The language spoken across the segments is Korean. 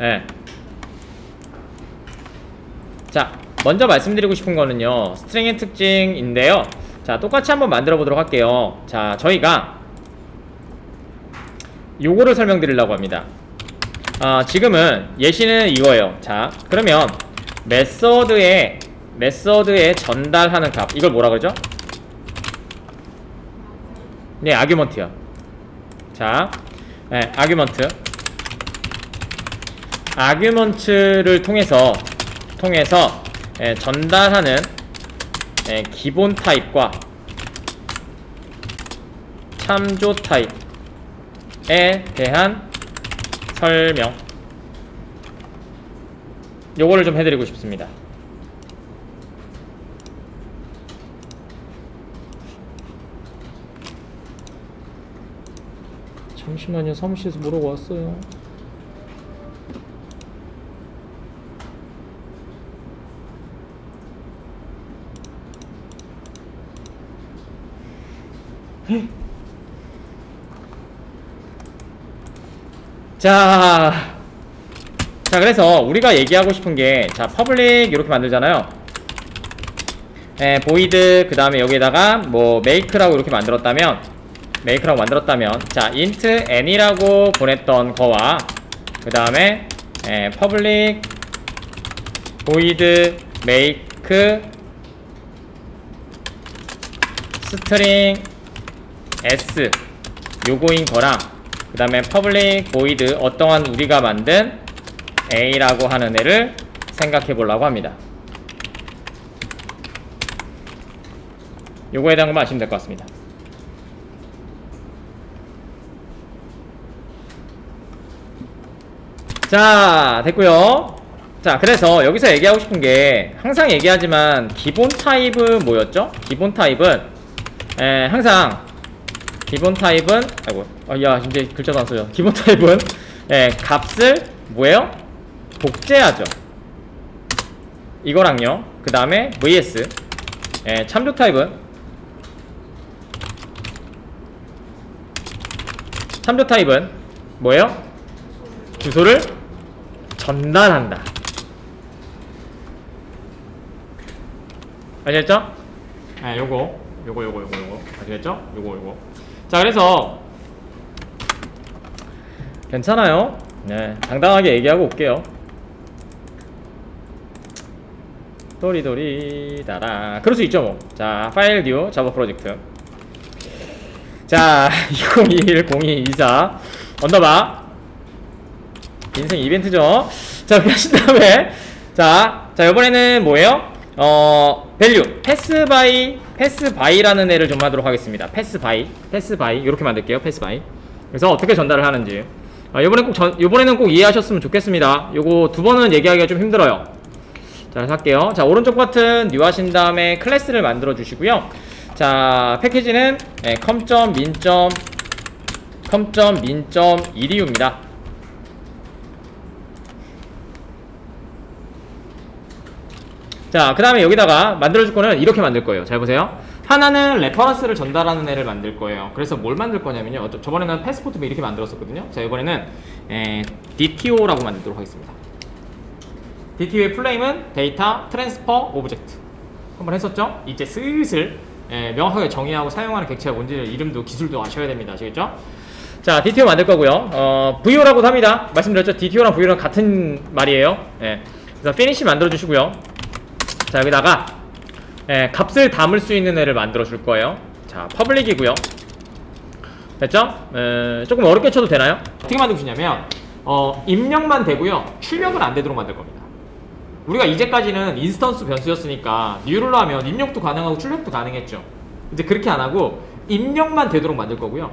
예. 자, 먼저 말씀드리고 싶은 거는요, 스트링의 특징인데요. 자, 똑같이 한번 만들어 보도록 할게요. 자, 저희가 요거를 설명드리려고 합니다. 지금은 예시는 이거예요. 자, 그러면 메서드에 전달하는 값, 이걸 뭐라 그러죠? 네, 아규먼트요. 자, 네, 아규먼트를 통해서 전달하는 기본 타입과 참조 타입에 대한 설명, 요거를 좀 해드리고 싶습니다. 잠시만요, 사무실에서 뭐라고 왔어요. 자, 그래서 우리가 얘기하고 싶은 게, 자, 퍼블릭 이렇게 만들잖아요. 보이드, 그 다음에 여기에다가 뭐 메이크라고 이렇게 만들었다면, 자, int n이라고 보냈던 거와 그 다음에 퍼블릭 보이드 메이크 스트링 s 요거인 거랑, 그 다음에 퍼블릭 보이드 어떠한 우리가 만든 a라고 하는 애를 생각해 보려고 합니다. 요거에 대한 것만 아시면 될 것 같습니다. 자, 됐고요. 자, 그래서 여기서 얘기하고 싶은 게, 항상 얘기하지만 기본 타입은 뭐였죠? 기본 타입은 항상 기본 타입은, 아이고, 야, 이제 글자도 안 써요. 기본 타입은 값을 뭐예요? 복제하죠. 이거랑요. 그 다음에 vs 참조 타입은 뭐예요? 주소를 전달한다. 아시겠죠? 요거 아시겠죠? 요거. 자, 그래서 괜찮아요. 네, 당당하게 얘기하고 올게요. 도리도리 다라. 그럴 수 있죠 뭐. 자, 파일 뉴 자바 프로젝트. 자, 2021-0224 언더바 인생 이벤트죠. 자, 그렇게 하신 다음에 자, 이번에는 뭐예요? 밸류 패스바이라는 애를 좀 하도록 하겠습니다. 패스바이 이렇게 만들게요. 패스바이. 그래서 어떻게 전달을 하는지 요번에는 꼭 이해하셨으면 좋겠습니다. 요거 두 번은 얘기하기가 좀 힘들어요. 자, 그래서 할게요. 자, 오른쪽 버튼 뉴 하신 다음에 클래스를 만들어 주시고요. 자, 패키지는 com.min.edu입니다. 자, 그 다음에 여기다가 만들어줄 거는 이렇게 만들 거예요. 잘 보세요. 하나는 레퍼런스를 전달하는 애를 만들 거예요. 그래서 뭘 만들 거냐면요, 저번에는 패스포트 이렇게 만들었었거든요. 자, 이번에는 DTO라고 만들도록 하겠습니다. DTO의 플레임은 데이터 트랜스퍼 오브젝트 한번 했었죠? 이제 슬슬 명확하게 정의하고 사용하는 객체가 뭔지 이름도 기술도 아셔야 됩니다. 아시겠죠? 자, DTO 만들 거고요. VO라고도 합니다. 말씀드렸죠? DTO랑 VO랑 같은 말이에요. 그래서 finish 만들어 주시고요. 자, 여기다가 값을 담을 수 있는 애를 만들어 줄 거예요. 자, 퍼블릭이고요. 됐죠? 조금 어렵게 쳐도 되나요? 어떻게 만들고 싶냐면 입력만 되고요, 출력은 안 되도록 만들 겁니다. 우리가 이제까지는 인스턴스 변수였으니까 뉴를 하면 입력도 가능하고 출력도 가능했죠. 이제 그렇게 안 하고 입력만 되도록 만들 거고요.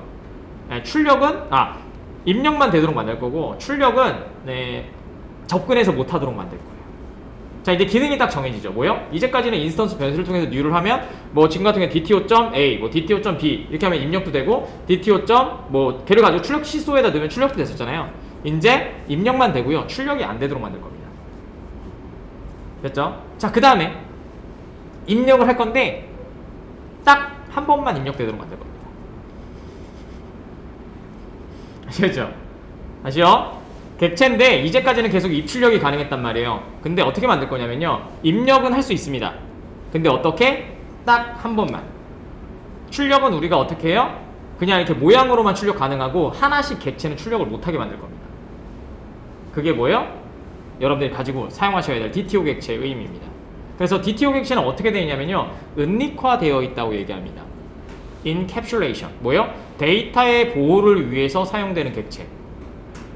입력만 되도록 만들 거고, 출력은 접근해서 못 하도록 만들 거예요. 자, 이제 기능이 딱 정해지죠. 뭐요? 이제까지는 인스턴스 변수를 통해서 뉴를 하면 뭐 지금 같은 경우에 DTO.A, 뭐 DTO.B 이렇게 하면 입력도 되고, DTO. 뭐 걔를 가지고 출력 시소에다 넣으면 출력도 됐었잖아요. 이제 입력만 되고요, 출력이 안 되도록 만들 겁니다. 됐죠? 자, 그 다음에 입력을 할 건데 딱 한 번만 입력되도록 만들 겁니다. 아시겠죠? 아시죠? 객체인데 이제까지는 계속 입출력이 가능했단 말이에요. 근데 어떻게 만들 거냐면요, 입력은 할 수 있습니다. 근데 어떻게? 딱 한 번만. 출력은 우리가 어떻게 해요? 그냥 이렇게 모양으로만 출력 가능하고 하나씩 객체는 출력을 못하게 만들 겁니다. 그게 뭐예요? 여러분들이 가지고 사용하셔야 될 DTO 객체의 의미입니다. 그래서 DTO 객체는 어떻게 되어 있냐면요, 은닉화되어 있다고 얘기합니다. Encapsulation. 뭐예요? 데이터의 보호를 위해서 사용되는 객체.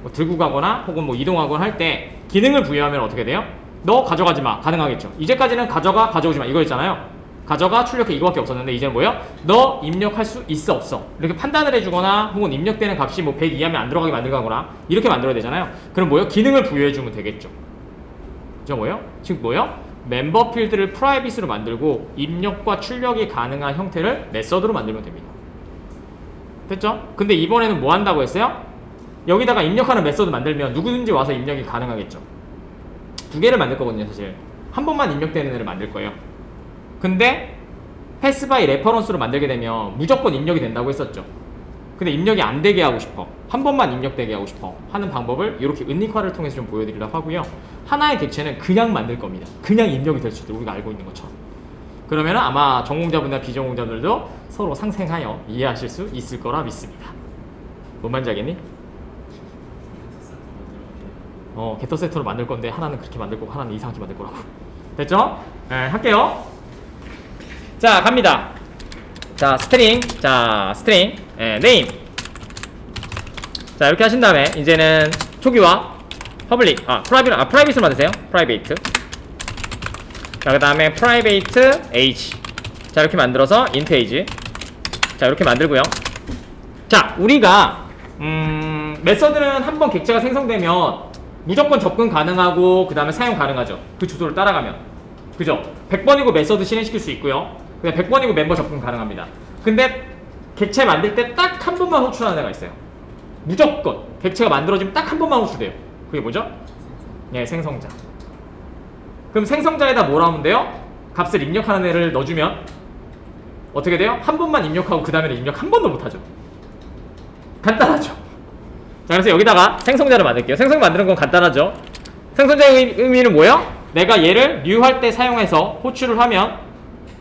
뭐 들고 가거나 혹은 뭐 이동하거나 할 때 기능을 부여하면 어떻게 돼요? 너 가져가지 마. 가능하겠죠. 이제까지는 가져가, 가져오지 마. 이거였잖아요. 가져가, 출력해, 이거밖에 없었는데 이제는 뭐예요? 너 입력할 수 있어, 없어. 이렇게 판단을 해주거나 혹은 입력되는 값이 뭐 100 이하면 안 들어가게 만들거나 이렇게 만들어야 되잖아요. 그럼 뭐예요? 기능을 부여해주면 되겠죠. 그죠? 뭐예요? 즉 뭐예요? 멤버 필드를 프라이빗으로 만들고 입력과 출력이 가능한 형태를 메서드로 만들면 됩니다. 됐죠? 근데 이번에는 뭐 한다고 했어요? 여기다가 입력하는 메서드 만들면 누구든지 와서 입력이 가능하겠죠. 두 개를 만들 거거든요, 사실. 한 번만 입력되는 애를 만들 거예요. 근데 패스 바이 레퍼런스로 만들게 되면 무조건 입력이 된다고 했었죠. 근데 입력이 안 되게 하고 싶어, 한 번만 입력되게 하고 싶어 하는 방법을 이렇게 은닉화를 통해서 좀 보여드리려고 하고요. 하나의 객체는 그냥 만들 겁니다. 그냥 입력이 될 수 있도록 우리가 알고 있는 것처럼. 그러면 아마 전공자분이나 비전공자들도 서로 상생하여 이해하실 수 있을 거라 믿습니다. 뭔 말인지 알겠니? 게터 세터로 만들 건데 하나는 그렇게 만들 거고 하나는 이상하게 만들 거라고. 됐죠? 네, 할게요. 자, 갑니다. 자, 스트링. 자, 스트링. 네임. 자, 이렇게 하신 다음에 이제는 초기화 퍼블릭, 프라이빗으로 만드세요. 프라이베이트. 자, 그 다음에 프라이베이트 age. 자, 이렇게 만들어서 int age. 자, 이렇게 만들고요. 자, 우리가 메서드는 한번 객체가 생성되면 무조건 접근 가능하고 그 다음에 사용 가능하죠. 그 주소를 따라가면. 그죠? 100번이고 메서드 실행시킬 수 있고요. 그냥 100번이고 멤버 접근 가능합니다. 근데 객체 만들 때 딱 한 번만 호출하는 애가 있어요. 무조건 객체가 만들어지면 딱 한 번만 호출돼요. 그게 뭐죠? 네, 생성자. 그럼 생성자에다 뭐라 하면 돼요? 값을 입력하는 애를 넣어주면 어떻게 돼요? 한 번만 입력하고 그 다음에는 입력 한 번도 못하죠. 간단하죠. 자, 그래서 여기다가 생성자를 만들게요. 생성 만드는 건 간단하죠. 생성자의 의미는 뭐예요? 내가 얘를 new 할 때 사용해서 호출을 하면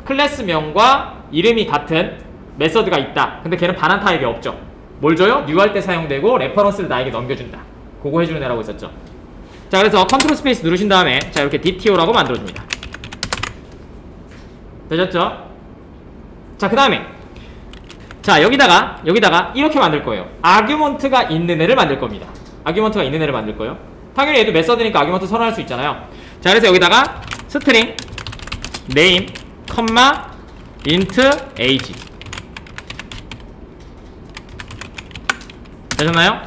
클래스명과 이름이 같은 메서드가 있다. 근데 걔는 반환 타입이 없죠. 뭘 줘요? new 할 때 사용되고 레퍼런스를 나에게 넘겨준다. 그거 해주는 애라고 했었죠. 자, 그래서 컨트롤 스페이스 누르신 다음에 자, 이렇게 DTO라고 만들어줍니다. 되셨죠? 자, 그 다음에 자, 여기다가 이렇게 만들 거예요. 아규먼트가 있는 애를 만들 겁니다. 아규먼트가 있는 애를 만들 거예요. 당연히 얘도 메서드니까 아규먼트 선언할 수 있잖아요. 자, 그래서 여기다가 스트링 name, int age. 되셨나요?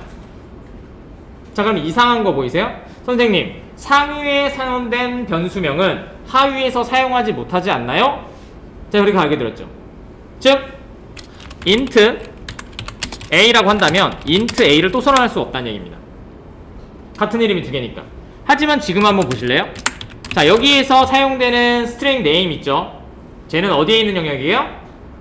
자, 그럼 이상한 거 보이세요? 선생님, 상위에 선언된 변수명은 하위에서 사용하지 못하지 않나요? 자, 그렇게 알게 들었죠. 즉 int a라고 한다면 int a를 또 선언할 수 없다는 얘기입니다. 같은 이름이 두 개니까. 하지만 지금 한번 보실래요? 자, 여기에서 사용되는 스트링 네임 있죠? 쟤는 어디에 있는 영역이에요?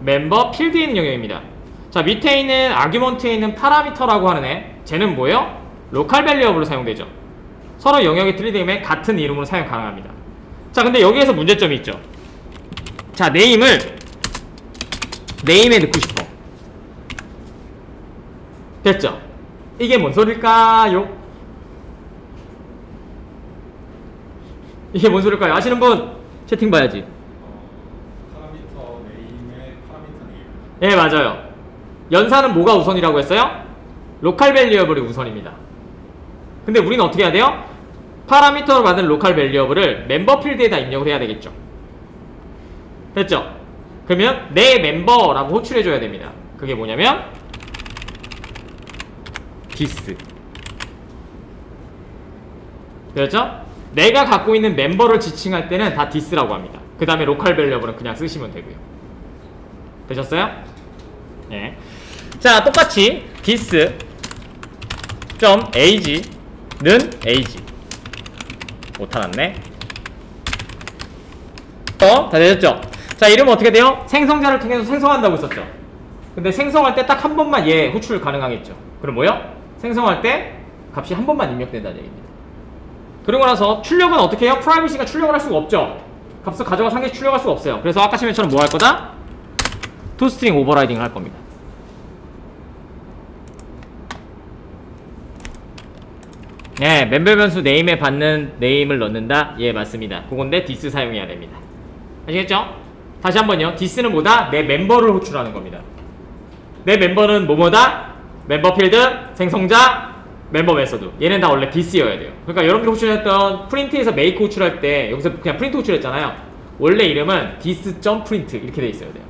멤버 필드에 있는 영역입니다. 자, 밑에 있는 아규먼트에 있는 파라미터라고 하는 애, 쟤는 뭐예요? 로컬 밸리어블로 사용되죠. 서로 영역이 틀리기 같은 이름으로 사용 가능합니다. 자, 근데 여기에서 문제점이 있죠. 자, 네임에 넣고 싶어. 됐죠? 이게 뭔 소릴까요? 이게 뭔 소릴까요? 아시는 분 채팅 봐야지. 파라미터 네임의 파라미터 네임. 예, 맞아요. 연산은 뭐가 우선이라고 했어요? 로컬 밸리어블이 우선입니다. 근데 우리는 어떻게 해야 돼요? 파라미터로 만든 로컬 밸리어블을 멤버 필드에다 입력을 해야 되겠죠. 됐죠? 그러면 내 멤버라고 호출해줘야 됩니다. 그게 뭐냐면 this. 됐죠? 내가 갖고 있는 멤버를 지칭할 때는 다 this라고 합니다. 그 다음에 로컬 밸리어블은 그냥 쓰시면 되고요. 되셨어요? 예. 자, 똑같이 this age는 age. 못하났네. 다 되셨죠? 자, 이름은 어떻게 돼요? 생성자를 통해서 생성한다고 했었죠. 근데 생성할 때 딱 한 번만 얘 호출 가능하겠죠. 그럼 뭐요? 생성할 때 값이 한 번만 입력된다는 얘기입니다. 그리고 나서 출력은 어떻게 해요? 프라이빗이가 출력을 할 수가 없죠. 값을 가져가 상계 출력할 수가 없어요. 그래서 아까 시면처럼 뭐 할 거다? toString 오버라이딩을 할 겁니다. 네, 멤버 변수 네임에 받는 네임을 넣는다. 예, 맞습니다. 그건데 this 사용해야 됩니다. 아시겠죠? 다시 한번요. this는 뭐다? 내 멤버를 호출하는 겁니다. 내 멤버는 뭐뭐다? 멤버 필드, 생성자, 멤버 메서드. 얘는 다 원래 this여야 돼요. 그러니까 여러분들이 호출했던 프린트에서 make 호출할 때 여기서 그냥 프린트 호출했잖아요. 원래 이름은 this.print 이렇게 돼 있어야 돼요.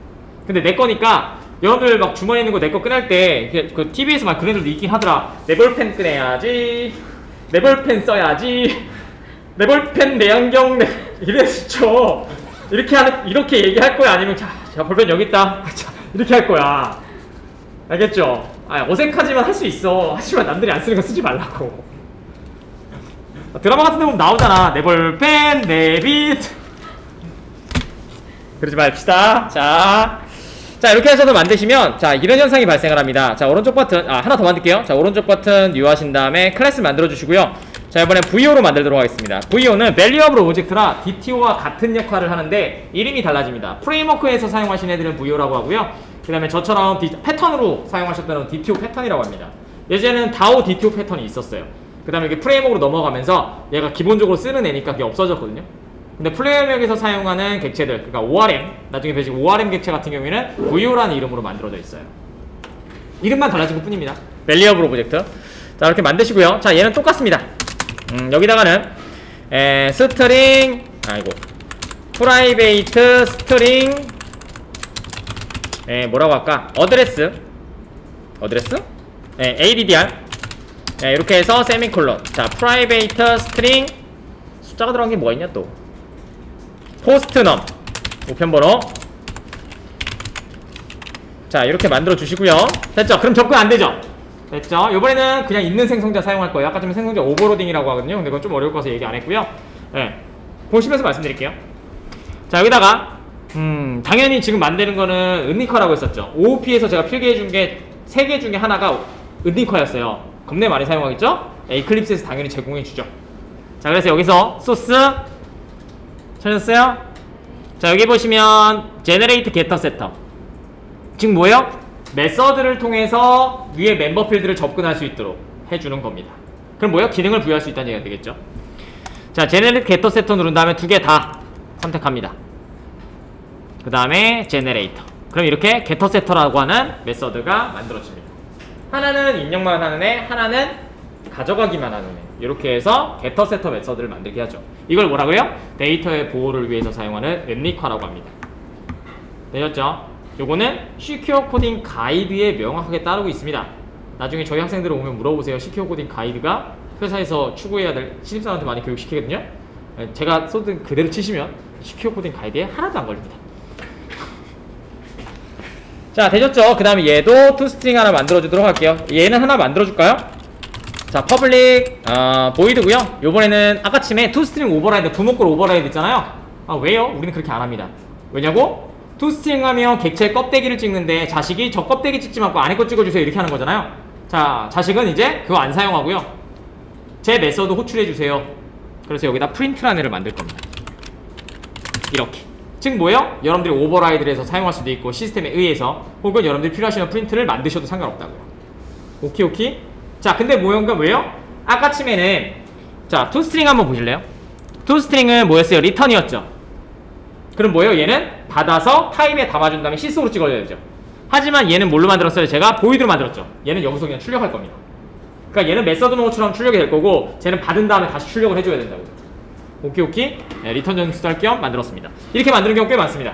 근데 내 거니까 여러분들 막 주머니에 있는 거 내 거 꺼낼 때 그 TV에서 막 그런 애들도 있긴 하더라. 내 볼펜 꺼내야지, 내 볼펜 써야지, 내 볼펜 내 안경 내 이랬죠. 이렇게 얘기할 거야. 아니면 자 볼펜 여기 있다. 자, 이렇게 할 거야. 알겠죠? 어색하지만 할 수 있어. 하지만 남들이 안 쓰는 거 쓰지 말라고. 드라마 같은 데 보면 나오잖아. 내 볼펜, 내 빛. 그러지 맙시다. 자 이렇게 해서 만드시면 자 이런 현상이 발생을 합니다. 자 오른쪽 버튼 하나 더 만들게요. 자 오른쪽 버튼 뉴 하신 다음에 클래스 만들어 주시고요. 자 이번엔 VO로 만들도록 하겠습니다. VO는 Valuable Object라 DTO와 같은 역할을 하는데 이름이 달라집니다. 프레임워크에서 사용하신 애들은 VO라고 하고요. 그 다음에 저처럼 패턴으로 사용하셨다는 DTO 패턴이라고 합니다. 예전에는 DAO DTO 패턴이 있었어요. 그 다음에 이게 프레임워크로 넘어가면서 얘가 기본적으로 쓰는 애니까 그게 없어졌거든요. 근데 프레임워크에서 사용하는 객체들, 그러니까 ORM, 나중에 배식 ORM 객체 같은 경우에는 VO라는 이름으로 만들어져 있어요. 이름만 달라진 것 뿐입니다. Valuable Object. 자 이렇게 만드시고요. 자 얘는 똑같습니다. 여기다가는 스트링 프라이베이트 스트링 뭐라고 할까? 어드레스 ADDR 이렇게 해서 세미콜론. 자 프라이베이트 스트링 숫자가 들어간 게 뭐가 있냐 또 포스트넘 우편번호. 자 이렇게 만들어 주시고요. 됐죠? 그럼 접근 안 되죠? 됐죠? 이번에는 그냥 있는 생성자 사용할 거예요. 아까 좀 생성자 오버로딩이라고 하거든요. 근데 그건 좀 어려울 거라서 얘기 안 했고요. 보시면서 말씀드릴게요. 자 여기다가 당연히 지금 만드는 거는 은니커라고 했었죠. OOP에서 제가 필기해 준 게 3개 중에 하나가 은니커였어요. 겁내 많이 사용하겠죠? 에클립스에서 당연히 제공해 주죠. 자 그래서 여기서 소스 찾았어요? 자 여기 보시면 generate getter setter. 지금 뭐예요? 메서드를 통해서 위에 멤버 필드를 접근할 수 있도록 해주는 겁니다. 그럼 뭐예요? 기능을 부여할 수 있다는 얘기가 되겠죠. 자 generate getter setter 누른 다음에 2개 다 선택합니다. 그 다음에 generator. 그럼 이렇게 getter setter라고 하는 메서드가 만들어집니다. 하나는 입력만 하는 애, 하나는 가져가기만 하는 애. 이렇게 해서 getter setter 메서드를 만들게 하죠. 이걸 뭐라고요? 데이터의 보호를 위해서 사용하는 랩릭화라고 합니다. 되셨죠? 요거는 시큐어 코딩 가이드에 명확하게 따르고 있습니다. 나중에 저희 학생들 오면 물어보세요. 시큐어 코딩 가이드가 회사에서 추구해야 될 신입사원한테 많이 교육시키거든요. 제가 쏘든 그대로 치시면 시큐어 코딩 가이드에 하나도 안 걸립니다. 자 되셨죠? 그 다음에 얘도 toString 하나 만들어주도록 할게요. 얘는 하나 만들어줄까요? 자 public void고요. 요번에는 아까쯤에 toString 오버라이드 부목골 오버라이드 있잖아요. 왜요? 우리는 그렇게 안 합니다. 왜냐고? toString 하면 객체 껍데기를 찍는데 자식이 저 껍데기 찍지 말고 안에 거 찍어주세요 이렇게 하는 거잖아요. 자 자식은 이제 그거 안 사용하고요. 제 메서드 호출해주세요. 그래서 여기다 프린트라는 애를 만들 겁니다. 이렇게. 즉 뭐예요? 여러분들이 오버라이드를 해서 사용할 수도 있고 시스템에 의해서 혹은 여러분들이 필요하시는 프린트를 만드셔도 상관없다고요. 오케이. 자 근데 뭐였가 왜요? 아까쯤에는 자 toString 한번 보실래요? toString은 뭐였어요? 리턴이었죠. 그럼 뭐예요? 얘는 받아서 타입에 담아준 다음에 시스로 찍어줘야 되죠. 하지만 얘는 뭘로 만들었어요? 제가 보이드로 만들었죠. 얘는 여기서 그냥 출력할 겁니다. 그러니까 얘는 메서드 노처럼 출력이 될 거고 쟤는 받은 다음에 다시 출력을 해줘야 된다고요. 오케이. 리턴 전수도 할 겸 만들었습니다. 이렇게 만드는 경우 꽤 많습니다.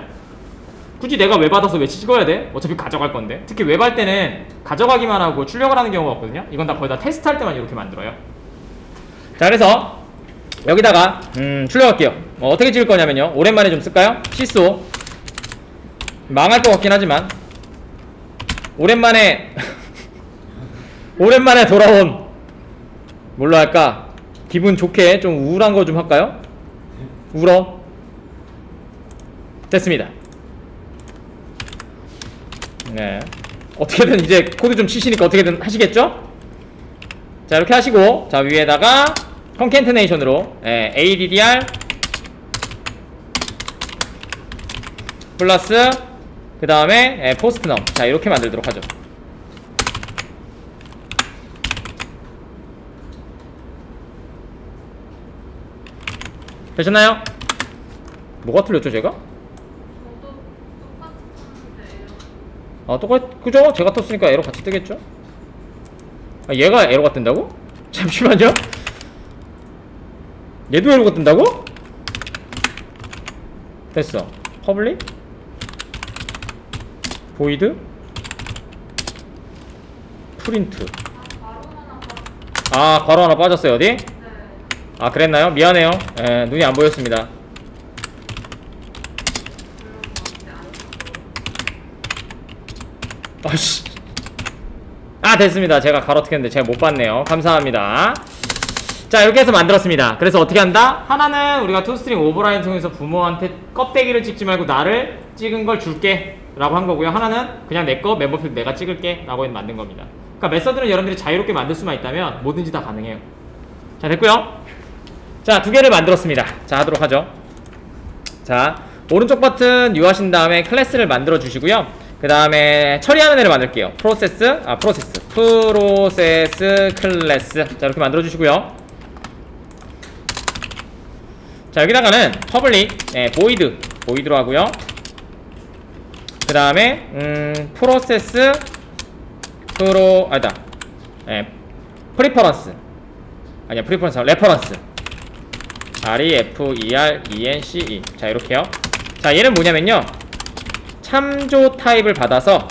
굳이 내가 웹 받아서 왜 찍어야 돼? 어차피 가져갈 건데. 특히 웹 할 때는 가져가기만 하고 출력을 하는 경우가 없거든요. 이건 다 거의 다 테스트할 때만 이렇게 만들어요. 자 그래서 여기다가 출력할게요. 어떻게 찍을 거냐면요. 오랜만에 좀 쓸까요? 시소 망할 것 같긴 하지만 오랜만에 돌아온 뭘로 할까? 기분 좋게 좀 우울한 거 좀 할까요? 울어. 됐습니다. 네. 어떻게든 이제 코드 좀 치시니까 어떻게든 하시겠죠? 자 이렇게 하시고 자 위에다가 컨캐트네이션으로 ADDR 플러스 그 다음에 포스트넘 자 이렇게 만들도록 하죠. 되셨나요? 뭐가 틀렸죠 제가? 그죠? 제가 떴으니까 에러 같이 뜨겠죠? 얘가 에러가 뜬다고? 잠시만요. 얘도 에러가 뜬다고? 됐어. 퍼블릭 보이드 프린트 괄호 하나 빠졌어요. 어디? 아 그랬나요? 미안해요. 눈이 안 보였습니다. 아씨. 됐습니다. 제가 갈아떻게 제가 못 봤네요. 감사합니다. 자 이렇게 해서 만들었습니다. 그래서 어떻게 한다? 하나는 우리가 투스트링 오버라이드 통해서 부모한테 껍데기를 찍지 말고 나를 찍은 걸 줄게 라고 한 거고요. 하나는 그냥 내거 멤버필드 내가 찍을게 라고 해서 만든 겁니다. 그러니까 메서드는 여러분들이 자유롭게 만들 수만 있다면 뭐든지 다 가능해요. 자 됐고요. 자 두 개를 만들었습니다. 자 하도록 하죠. 자 오른쪽 버튼 U 하신 다음에 클래스를 만들어 주시고요. 그 다음에 처리하는 애를 만들게요. 프로세스 클래스 자 이렇게 만들어 주시고요. 자 여기다가는 퍼블릭 보이드로 하고요. 그 다음에 프로세스 프리퍼런스 레퍼런스 REFERENCE 자 이렇게요. 자 얘는 뭐냐면요 참조 타입을 받아서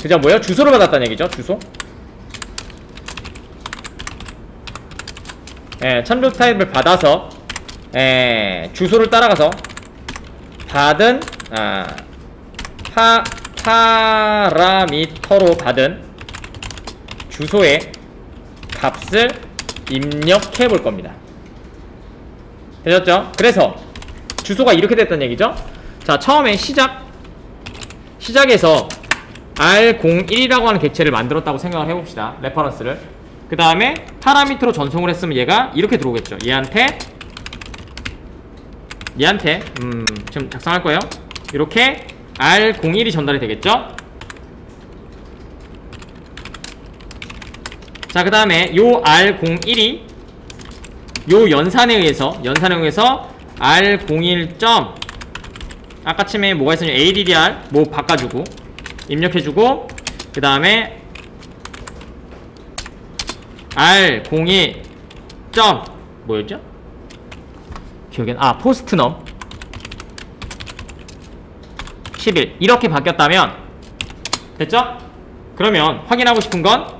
그죠 뭐예요? 주소를 받았다는 얘기죠. 주소 참조 타입을 받아서 주소를 따라가서 받은 파라미터로 받은 주소에 값을 입력해 볼 겁니다. 되셨죠? 그래서 주소가 이렇게 됐다는 얘기죠. 자 처음에 시작에서 R01이라고 하는 객체를 만들었다고 생각을 해봅시다. 레퍼런스를. 그 다음에 파라미터로 전송을 했으면 얘가 이렇게 들어오겠죠. 얘한테 지금 작성할 거예요. 이렇게 R01이 전달이 되겠죠. 자 그 다음에 요 R01이 요 연산에 의해서 R01. 아까쯤에 뭐가 있었냐 ADDR 뭐 바꿔주고 입력해주고 그 다음에 R01. 뭐였죠? 기억이 포스트넘 11 이렇게 바뀌었다면 됐죠? 그러면 확인하고 싶은 건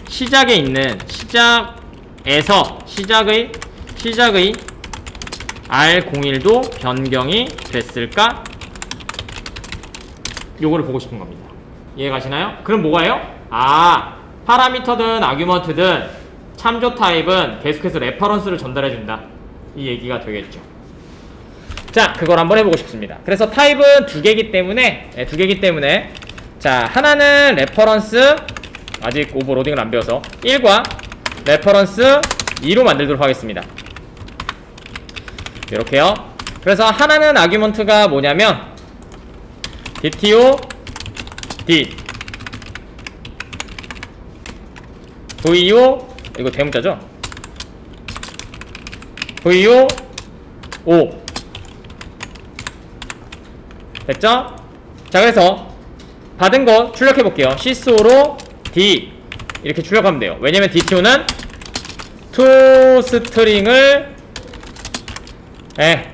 시작에 있는 시작의 R01도 변경이 됐을까? 요거를 보고 싶은 겁니다. 이해가시나요? 그럼 뭐가요? 파라미터든 아규먼트든 참조 타입은 계속해서 레퍼런스를 전달해준다. 이 얘기가 되겠죠. 자, 그걸 한번 해보고 싶습니다. 그래서 타입은 두 개이기 때문에 자, 하나는 레퍼런스 아직 오버로딩을 안 배워서 1과 레퍼런스 2로 만들도록 하겠습니다. 이렇게요. 그래서 하나는 아규먼트가 뭐냐면 DTO D VO 이거 대문자죠? VO O 됐죠? 자 그래서 받은 거 출력해 볼게요. sys오로 D 이렇게 출력하면 돼요. 왜냐면 DTO는 toString을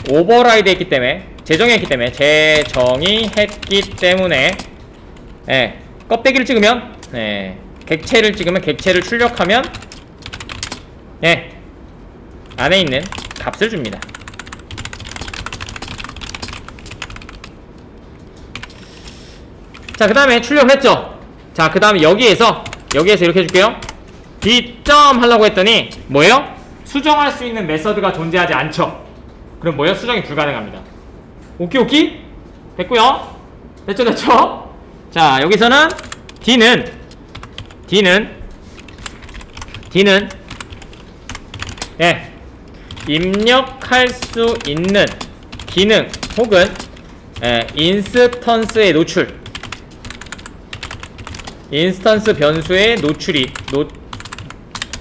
오버라이드 했기 때문에 재정의했기 때문에 껍데기를 찍으면 객체를 찍으면 객체를 출력하면 안에 있는 값을 줍니다. 자 그 다음에 출력을 했죠. 자 그 다음에 여기에서 이렇게 해줄게요. D점 하려고 했더니 뭐예요? 수정할 수 있는 메서드가 존재하지 않죠. 그럼 뭐예요? 수정이 불가능합니다. 오케이? 됐고요. 됐죠? 자 여기서는 D는 예, 입력할 수 있는 기능 혹은 인스턴스의 인스턴스 변수의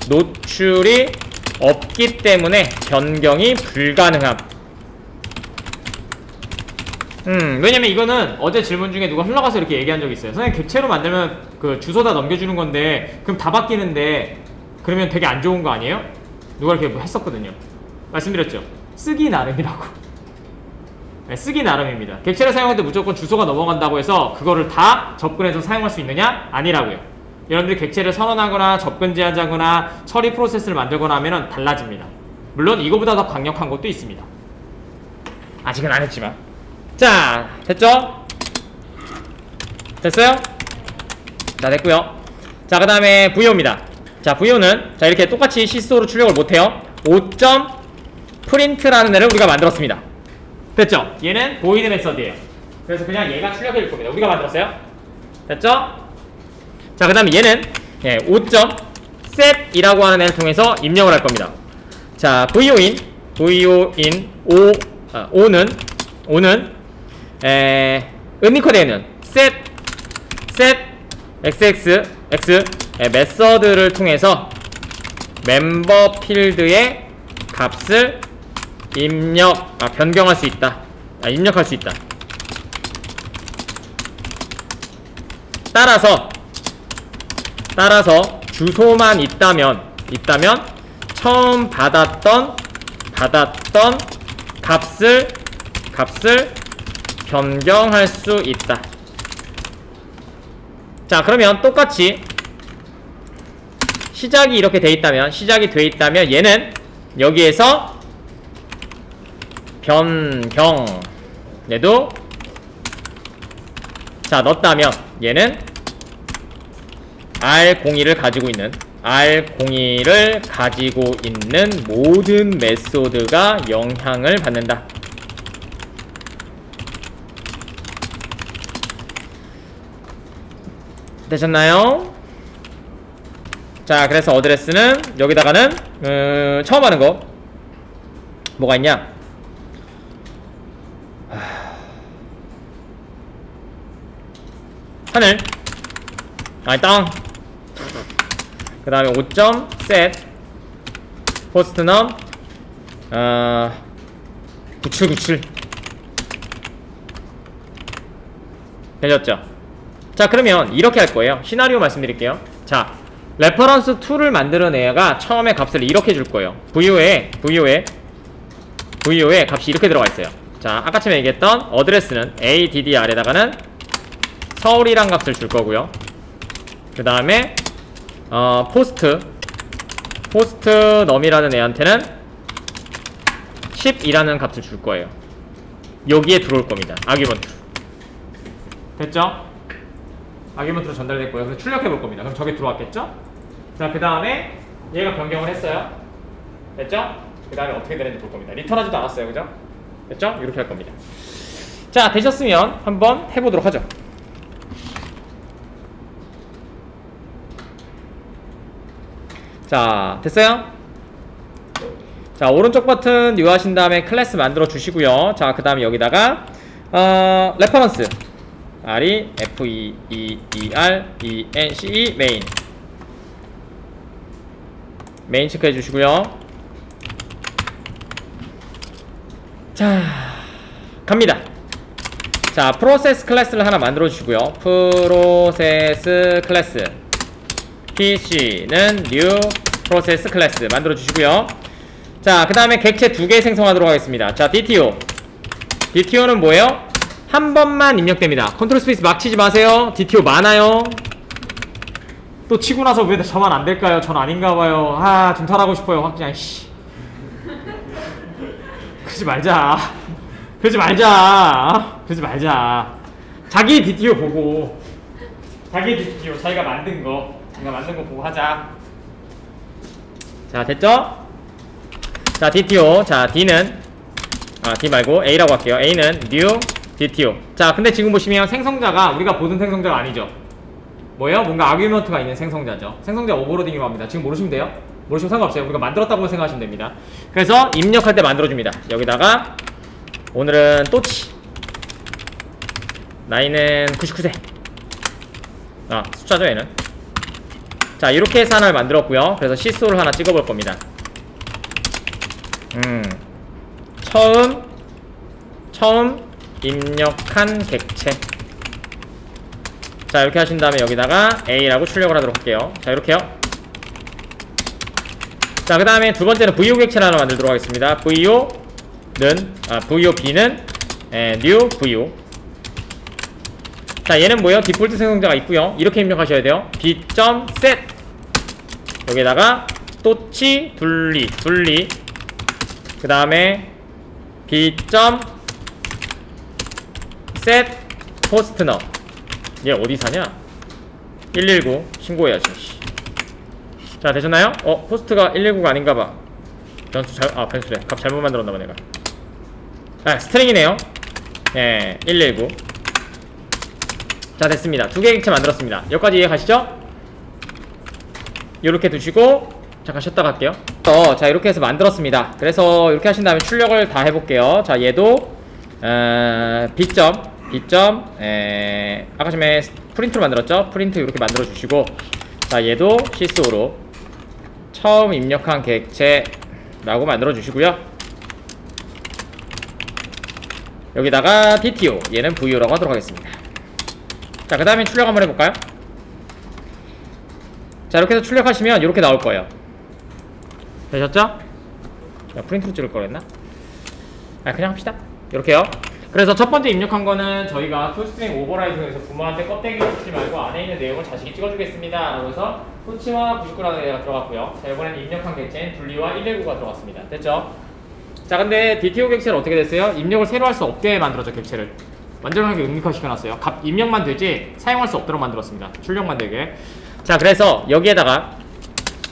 노출이 없기 때문에 변경이 불가능함. 왜냐면 이거는 어제 질문 중에 누가 흘러가서 이렇게 얘기한 적이 있어요. 선생님 객체로 만들면 그 주소다 넘겨주는 건데 그럼 다 바뀌는데 그러면 되게 안 좋은 거 아니에요? 누가 이렇게 뭐 했었거든요. 말씀드렸죠. 쓰기 나름이라고. 네, 쓰기 나름입니다. 객체를 사용할 때 무조건 주소가 넘어간다고 해서 그거를 다 접근해서 사용할 수 있느냐? 아니라고요. 여러분들이 객체를 선언하거나 접근 제한하거나 처리 프로세스를 만들거나 하면 달라집니다. 물론 이거보다 더 강력한 것도 있습니다. 아직은 안 했지만. 자, 됐죠? 됐어요? 자, 됐고요. 자, 그 다음에 VO입니다. 자, VO는 자 이렇게 똑같이 시스로 출력을 못해요. 5.print라는 애를 우리가 만들었습니다. 됐죠? 얘는 보이드 메서드예요. 그래서 그냥 얘가 출력해줄 겁니다. 우리가 만들었어요. 됐죠? 자, 그 다음에 얘는 5.set이라고 하는 애를 통해서 입력을 할 겁니다. 자, O는 은니커드에는 set xx 메서드를 통해서 멤버 필드의 값을 변경할 수 있다. 입력할 수 있다. 따라서 주소만 있다면 처음 받았던 값을 변경할 수 있다. 자, 그러면 똑같이 시작이 이렇게 돼 있다면 얘는 여기에서 변경에도 자 넣었다면 얘는 R02를 가지고 있는 모든 메소드가 영향을 받는다. 되셨나요? 자, 그래서 어드레스는 여기다가는 처음 하는 거 뭐가 있냐? 하늘 땅. 그 다음에 5.set 포스트넘 9797 되셨죠? 자, 그러면 이렇게 할 거예요. 시나리오 말씀드릴게요. 자, 레퍼런스 2를 만드는 애가 처음에 값을 이렇게 줄 거예요. VO에 값이 이렇게 들어가 있어요. 자, 아까 전에 얘기했던 어드레스는 ADDR에다가는 서울이란 값을 줄 거고요. 그 다음에 포스트넘이라는 애한테는 10이라는 값을 줄 거예요. 여기에 들어올 겁니다. 아규먼트로. 됐죠? 아규먼트로 전달됐고요. 그래서 출력해 볼 겁니다. 그럼 저게 들어왔겠죠? 자, 그 다음에 얘가 변경을 했어요. 됐죠? 그 다음에 어떻게 되는지 볼 겁니다. 리턴하지도 않았어요. 그죠? 됐죠? 이렇게 할 겁니다. 자, 되셨으면 한번 해보도록 하죠. 자, 됐어요? 자, 오른쪽 버튼 누르신 다음에 클래스 만들어 주시고요. 자, 그 다음에 여기다가 레퍼런스 FEERENCE 메인 체크해 주시고요. 자, 갑니다. 자, 프로세스 클래스를 하나 만들어 주시고요. 프로세스 클래스 PC는 new 프로세스 클래스 만들어 주시고요. 자, 그 다음에 객체 2개 생성하도록 하겠습니다. 자, DTO는 뭐예요? 한 번만 입력됩니다. 컨트롤 스페이스 막 치지 마세요. DTO 많아요. 또 치고 나서 왜 저만 안 될까요? 전 아닌가 봐요. 아, 좀 탈하고 싶어요. 확 그냥 씨. 그러지 말자. 자기 DTO 보고 자기가 만든 거 보고 하자. 자, 됐죠? 자, DTO. 자, D는 D 말고 A라고 할게요. A는 new DTO. 자, 근데 지금 보시면 생성자가 우리가 보던 생성자가 아니죠. 뭐예요? 뭔가 아규먼트가 있는 생성자죠. 생성자 오버로딩이라고 합니다. 지금 모르시면 돼요. 모르시면 상관없어요. 우리가 만들었다고 생각하시면 됩니다. 그래서 입력할 때 만들어줍니다. 여기다가 오늘은 또치 나이는 99세. 아, 숫자죠 얘는. 자, 이렇게 해서 하나를 만들었고요. 그래서 시소를 하나 찍어볼 겁니다. 처음 입력한 객체. 자, 이렇게 하신 다음에 여기다가 A라고 출력을 하도록 할게요. 자, 이렇게요. 자, 그 다음에 두 번째는 VO 객체를 하나 만들도록 하겠습니다. VOB는 new VO. 자, 얘는 뭐예요? 디폴트 생성자가 있고요. 이렇게 입력하셔야 돼요. b.set 여기다가 또치 둘리 그 다음에 b.set 포스트너. 얘 어디 사냐? 119 신고해야지. 자, 되셨나요? 포스트가 119가 아닌가봐. 변수래. 값 잘못 만들었나봐 내가. 아, 스트링이네요. 예, 119. 자, 됐습니다. 두 개의 객체 만들었습니다. 여기까지 이해 가시죠? 요렇게 두시고 잠깐 쉬었다 갈게요. 자, 이렇게 해서 만들었습니다. 그래서 이렇게 하신 다음에 출력을 다 해볼게요. 자, 얘도 아까 전에 프린트로 만들었죠? 프린트 이렇게 만들어 주시고, 자, 얘도 시스오로 처음 입력한 객체라고 만들어 주시고요. 여기다가 DTO, 얘는 VO라고 하도록 하겠습니다. 자, 그 다음에 출력 한번 해볼까요? 자, 이렇게 해서 출력하시면 이렇게 나올 거예요. 되셨죠? 자, 프린트로 찍을 거랬나? 그냥 합시다. 이렇게요. 그래서 첫 번째 입력한 거는 저희가 toString 오버라이드에서 부모한테 껍데기를 주지 말고 안에 있는 내용을 자식이 찍어주겠습니다 라고 해서 토치와 99라는 애가 들어갔고요. 자, 이번에는 입력한 객체인 둘리와 119가 들어갔습니다. 됐죠? 자, 근데 DTO 객체는 어떻게 됐어요? 입력을 새로 할 수 없게 만들었죠, 객체를. 완전하게 응립화 시켜놨어요. 입력만 되지 사용할 수 없도록 만들었습니다. 출력만 되게. 자, 그래서 여기에다가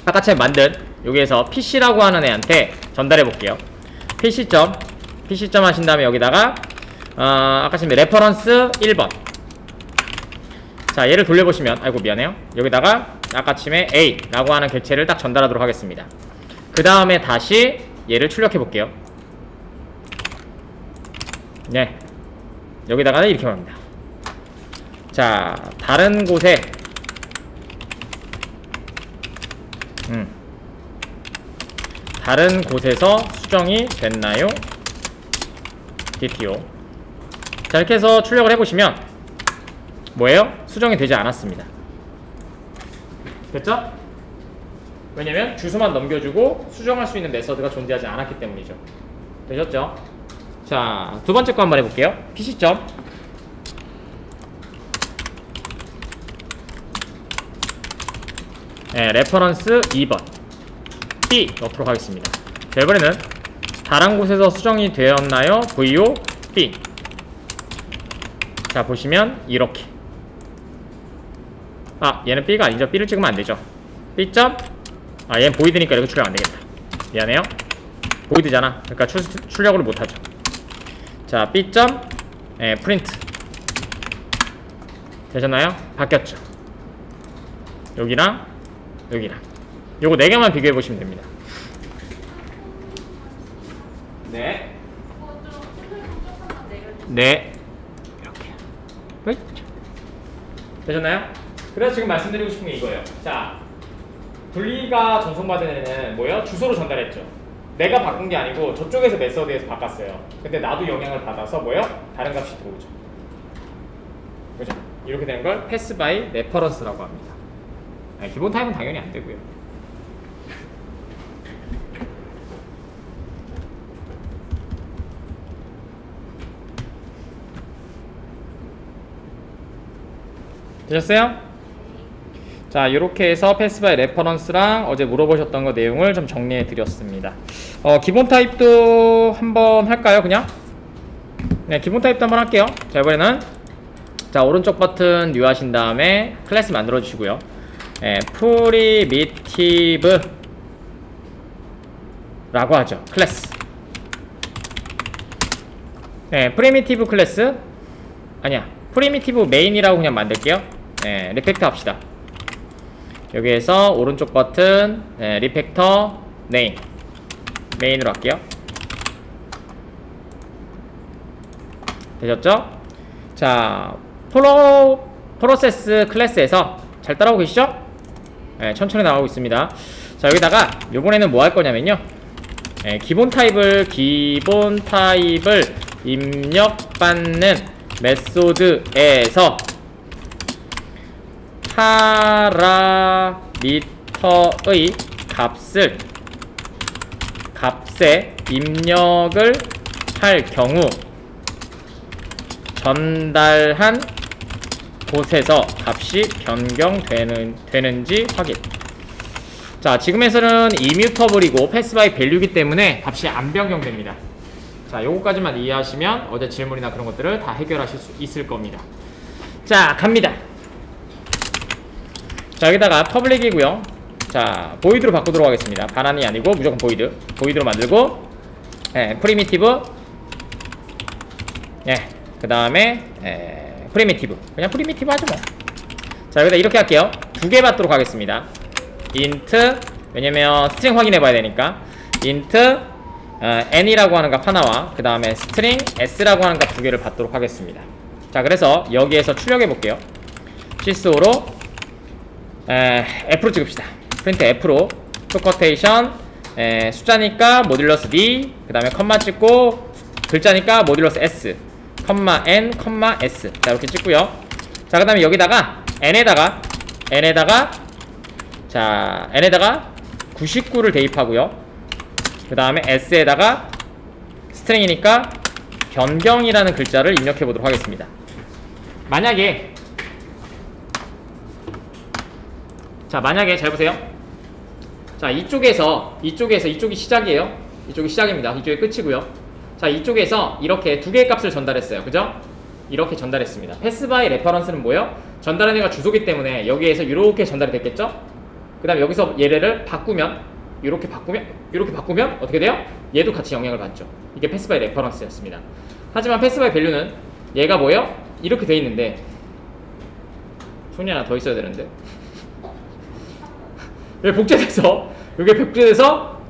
아까 처음 만든 여기에서 PC라고 하는 애한테 전달해 볼게요. PC점 하신 다음에 여기다가 아까 전에 레퍼런스 1번. 자, 얘를 돌려보시면, 아이고 미안해요. 여기다가 아까침에 A라고 하는 객체를 딱 전달하도록 하겠습니다. 그 다음에 다시 얘를 출력해 볼게요. 네, 여기다가는 이렇게 합니다. 자, 다른 곳에 다른 곳에서 수정이 됐나요? DTO. 자, 이렇게 해서 출력을 해보시면 뭐예요? 수정이 되지 않았습니다. 됐죠? 왜냐면 주소만 넘겨주고 수정할 수 있는 메서드가 존재하지 않았기 때문이죠. 되셨죠? 자, 두 번째 거 한번 해볼게요. PC점 레퍼런스 2번 B 넣도록 하겠습니다. 자, 이번에는 다른 곳에서 수정이 되었나요? VO B. 자, 보시면 이렇게. 얘는 B가 아니죠. B를 찍으면 안되죠. B점. 얘는 보이드니까 이렇게 출력 안되겠다. 미안해요. 보이드잖아. 그러니까 출력을 못하죠. 자, B점 프린트. 되셨나요? 바뀌었죠. 여기랑 여기랑 요거 4개만 비교해보시면 됩니다. 네, 이렇게 되셨나요? 그래서 지금 말씀드리고 싶은 게 이거예요. 자, 분리가 전송받은 애는 뭐예요? 주소로 전달했죠. 내가 바꾼 게 아니고 저쪽에서 메서드에서 바꿨어요. 근데 나도 영향을 받아서 뭐예요? 다른 값이 들어오죠. 그죠? 이렇게 되는 걸 패스 바이 레퍼런스라고 합니다. 기본 타입은 당연히 안 되고요. 되셨어요? 자, 이렇게 해서 패스 바이 레퍼런스랑 어제 물어보셨던 거 내용을 좀 정리해 드렸습니다. 기본 타입도 한번 할까요? 그냥? 네, 기본 타입도 한번 할게요. 자, 이번에는 자, 오른쪽 버튼 뉴 하신 다음에 클래스 만들어 주시고요. 프리미티브 라고 하죠. 클래스. 프리미티브 클래스 아니야, 프리미티브 메인이라고 그냥 만들게요. 리팩터 합시다. 여기에서 오른쪽 버튼 리팩터 네임 메인으로 할게요. 되셨죠? 자, 프로세스 클래스에서 잘 따라오고 계시죠? 천천히 나가고 있습니다. 자, 여기다가 요번에는 뭐 할 거냐면요, 기본 타입을 입력받는 메소드에서 파라미터의 값에 입력을 할 경우 전달한 곳에서 값이 변경되는지 확인. 자, 지금에서는 이뮤터블이고 패스바이 밸류이기 때문에 값이 안 변경됩니다. 자, 요거까지만 이해하시면 어제 질문이나 그런 것들을 다 해결하실 수 있을 겁니다. 자, 갑니다. 자, 여기다가 퍼블릭이고요. 자, 보이드로 바꾸도록 하겠습니다. 반환이 아니고 무조건 보이드로 만들고, 프리미티브, 그 다음에 프리미티브, 그냥 프리미티브 하죠 뭐. 자, 여기다 이렇게 할게요. 두 개 받도록 하겠습니다. int, 왜냐면 스트링 확인해 봐야 되니까, int n이라고 하는 값 하나와 그 다음에 스트링 s라고 하는 값 두 개를 받도록 하겠습니다. 자, 그래서 여기에서 출력해 볼게요. sys로 f로 찍읍시다. 프린트 f로 토커테이션, 숫자니까 모듈러스 d, 그 다음에 컴마 찍고 글자니까 모듈러스 s, 컴마 n, 컴마 s. 자, 이렇게 찍고요. 자, 그 다음에 여기다가 n에다가 자, n에다가 99를 대입하고요. 그 다음에 s에다가 스트링이니까 변경이라는 글자를 입력해 보도록 하겠습니다. 만약에 잘 보세요. 자, 이쪽이 시작이에요. 이쪽이 시작입니다. 이쪽이 끝이고요. 자, 이쪽에서 이렇게 두 개의 값을 전달했어요. 그죠? 이렇게 전달했습니다. 패스바이 레퍼런스는 뭐예요? 전달한 애가 주소기 때문에 여기에서 이렇게 전달이 됐겠죠? 그 다음에 여기서 얘를 바꾸면 이렇게 바꾸면 어떻게 돼요? 얘도 같이 영향을 받죠. 이게 패스바이 레퍼런스였습니다. 하지만 패스바이 밸류는 얘가 뭐예요? 이렇게 돼 있는데, 손이 하나 더 있어야 되는데 왜 복제돼서 이게 복제돼서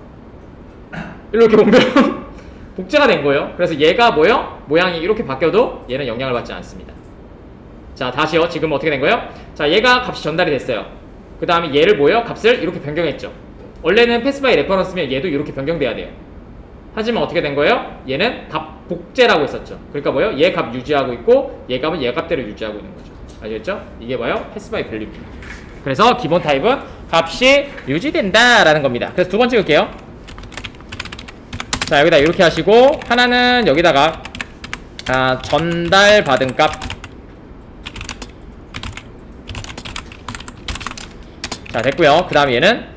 이렇게 보면 복제가 된 거예요. 그래서 얘가 뭐예요? 모양이 이렇게 바뀌어도 얘는 영향을 받지 않습니다. 자, 다시요. 지금 어떻게 된 거예요? 자, 얘가 값이 전달이 됐어요. 그 다음에 얘를 뭐예요? 값을 이렇게 변경했죠. 원래는 패스바이 레퍼런스면 얘도 이렇게 변경돼야 돼요. 하지만 어떻게 된 거예요? 얘는 값 복제라고 했었죠. 그러니까 뭐예요? 얘 값 유지하고 있고 얘 값은 얘 값대로 유지하고 있는 거죠. 아시겠죠? 이게 뭐예요? 패스바이 밸류입니다. 그래서 기본 타입은 값이 유지된다라는 겁니다. 그래서 두 번 찍을게요. 자, 여기다 이렇게 하시고, 하나는 여기다가 전달받은 값, 자, 됐고요. 그 다음 얘는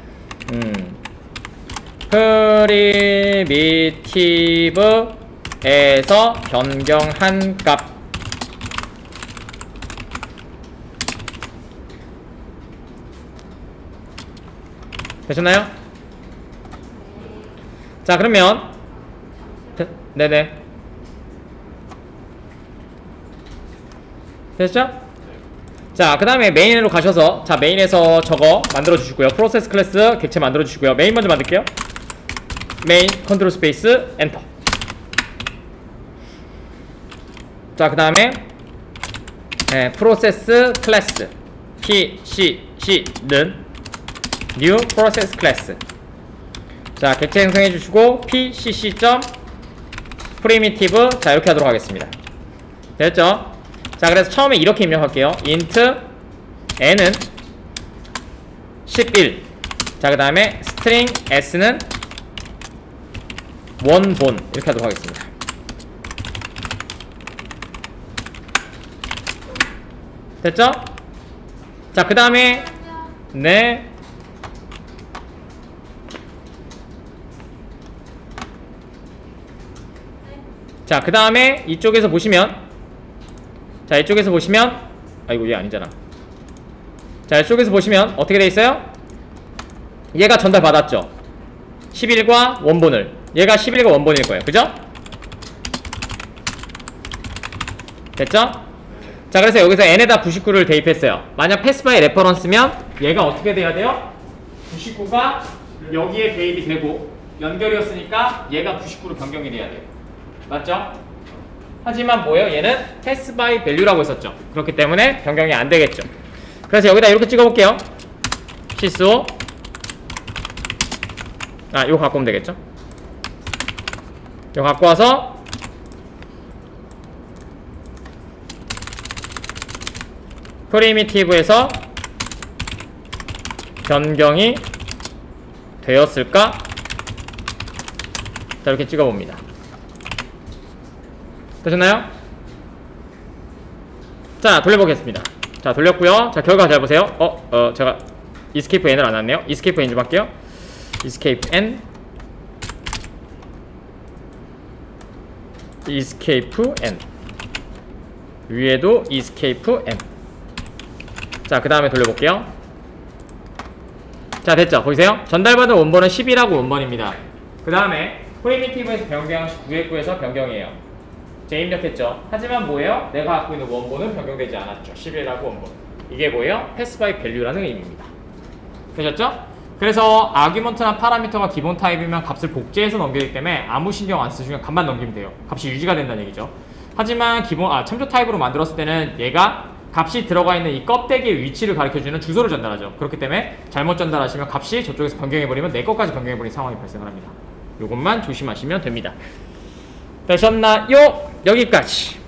프리미티브에서 변경한 값, 되셨나요? 자, 그러면 네네, 됐죠? 자, 그 다음에 메인으로 가셔서, 자, 메인에서 저거 만들어 주시고요. 프로세스 클래스 객체 만들어 주시고요. 메인 먼저 만들게요. 메인 컨트롤 스페이스 엔터. 자, 그 다음에 프로세스 클래스 PCC는 new process class. 자, 객체 생성해 주시고 pcc. primitive. 자, 이렇게 하도록 하겠습니다. 됐죠? 자, 그래서 처음에 이렇게 입력할게요. int n은 11. 자, 그 다음에 string s는 원본. 이렇게 하도록 하겠습니다. 됐죠? 자, 그 다음에 네, 자, 그 다음에 이쪽에서 보시면, 자, 이쪽에서 보시면, 아이고, 얘 아니잖아. 자, 이쪽에서 보시면 어떻게 돼 있어요? 얘가 전달 받았죠. 11과 원본을. 얘가 11과 원본일 거예요. 그죠? 됐죠? 자, 그래서 여기서 n에다 99를 대입했어요. 만약 패스 바이 레퍼런스면 얘가 어떻게 돼야 돼요? 99가 여기에 대입이 되고 연결이었으니까 얘가 99로 변경이 돼야 돼요. 맞죠? 하지만 뭐예요? 얘는 패스 바이 밸류라고 했었죠. 그렇기 때문에 변경이 안 되겠죠. 그래서 여기다 이렇게 찍어볼게요. 실수. 이거 갖고 오면 되겠죠? 이거 갖고 와서 프리미티브에서 변경이 되었을까? 자, 이렇게 찍어봅니다. 되셨나요? 자, 돌려보겠습니다. 자, 돌렸고요. 자, 결과 잘 보세요. 제가 escape n을 안 왔네요. escape n 좀 할게요. escape n 위에도 escape n. 자, 그 다음에 돌려볼게요. 자, 됐죠? 보이세요? 전달받은 원본은 10이라고 원본입니다. 그 다음에 프리미티브에서 변경, 9에9에서 변경이에요. 제 입력했죠? 하지만 뭐예요? 내가 갖고 있는 원본은 변경되지 않았죠. 11이라고 원본. 이게 뭐예요? 패스 바이 밸류라는 의미입니다. 되셨죠? 그래서 아규먼트나 파라미터가 기본 타입이면 값을 복제해서 넘기기 때문에 아무 신경 안 쓰시면 값만 넘기면 돼요. 값이 유지가 된다는 얘기죠. 하지만 참조 타입으로 만들었을 때는 얘가 값이 들어가 있는 이 껍데기의 위치를 가르쳐주는 주소를 전달하죠. 그렇기 때문에 잘못 전달하시면 값이 저쪽에서 변경해버리면 내 것까지 변경해버리는 상황이 발생을 합니다. 이것만 조심하시면 됩니다. 되셨나요? 여기까지.